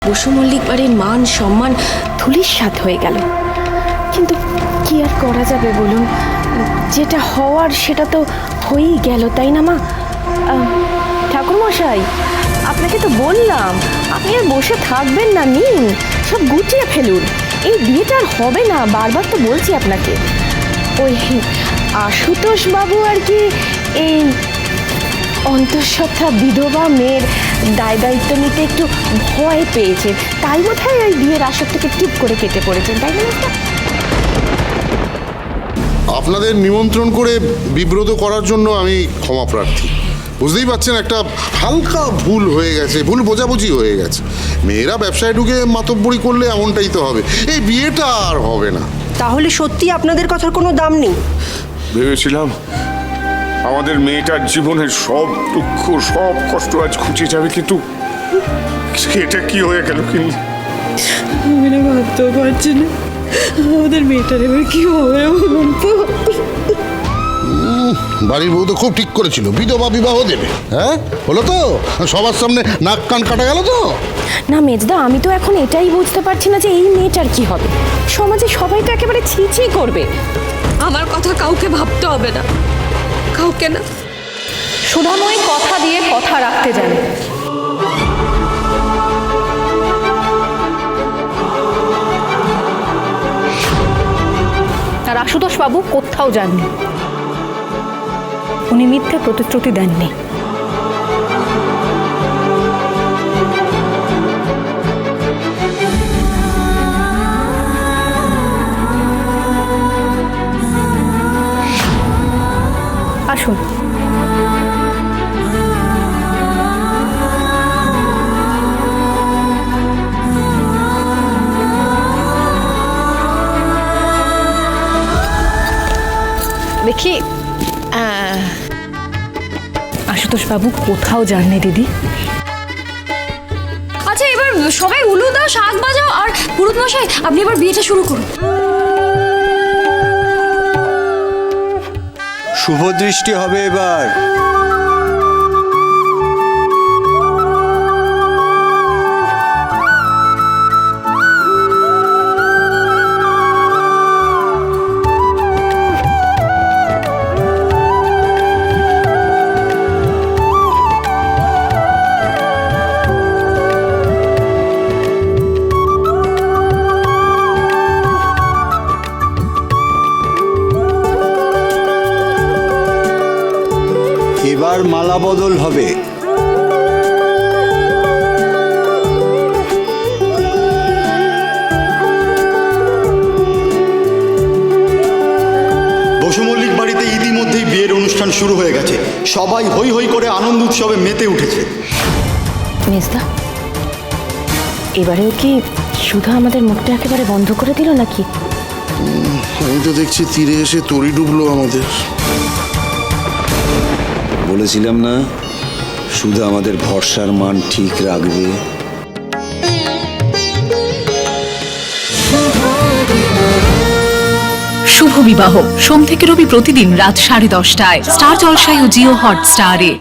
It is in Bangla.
বসু মল্লিক বাড়ির মান সম্মান ধূলিসাৎ হয়ে গেল। কিন্তু কি আর করা যাবে বলুন, যেটা হওয়ার সেটা তো হয়েই গেল, তাই না মা? ঠাকুরমশাই, আপনাকে তো বললাম আপনি আর বসে থাকবেন না, নিন সব গুটিয়ে ফেলুন। এই বিয়েটা আর হবে না, বারবার তো বলছি আপনাকে। ওই আশুতোষ বাবু আর কি এই অন্তঃসত্ত্বা বিধবা মেয়ের দায় দায়িত্ব নিতে একটু ভয় পেয়েছেন, তাই বোধহয় ওই বিয়ের আসরটাকে টুপ করে কেটে পড়েছেন, তাই না? আপনাদের নিমন্ত্রণ করে বিব্রত করার জন্য আমি ক্ষমা প্রার্থী। বুঝতেই পারছেন, একটা হালকা ভুল হয়ে গেছে, ভুল বোঝাবুঝি হয়ে গেছে। মেয়েরা ব্যবসায় ঢুকে মাতব্বরি করলে এমনটাই তো হবে, এই বিয়েটা আর হবে না। তাহলে সত্যি আপনাদের কথার কোনো দাম নেই? ভেবেছিলাম আমাদের মেয়েটার জীবনের সব দুঃখ সব কষ্ট আজ ঘুচে যাবে, কিন্তু এটা কি হয়ে গেল? কিন্তু আমি না ভাবতেও পারছি না আমাদের মেয়েটার এবার কি হবে। বাড়ির বউ তো খুব ঠিক করেছিল, বিধবা বিবাহ দেবে। হ্যাঁ, হলো তো? সবার সামনে নাক কান কাটা গেল তো? না মেজদা, আমি তো এখন এটাই বুঝতে পারছি না যে এই মেয়েটার কি হবে। সমাজে সবাই তো একেবারে ছি ছি করবে। আমার কথা কাউকে ভাবতে হবে না, কাউকে না। সুধাময় কথা দিয়ে কথা রাখতে জানে। আর আশুতোষ বাবু কোথাও যাননি, উনি মিথ্যে প্রতিশ্রুতি দেননি। আসুন। দেখি, আশুতোষ বাবু কোথাও যাননি দিদি। আচ্ছা, এবার সবাই উলু দাও, শাক বাজাও, আর পুরোহিত মশাই আপনি এবার বিয়েটা শুরু করুন। শুভ দৃষ্টি হবে এবার। এবার মালা বদল হবে। বসু মল্লিক বাড়িতে ইতিমধ্যেই বিয়ের অনুষ্ঠান শুরু হয়ে গেছে, সবাই হই হই করে আনন্দ উৎসবে মেতে উঠেছে। মেজদা, এবারেও কি সুধা আমাদের মুখটা একেবারে বন্ধ করে দিল নাকি? আমি তো দেখছি তীরে এসে তরি ডুবলো আমাদের। বলেছিলাম না, শুধু আমাদের ভরসার মান ঠিক রাখবে। শুভ বিবাহ সোম থেকে রবি প্রতিদিন রাত 10:30টায় স্টার জলসায় ও জিও হটস্টারে।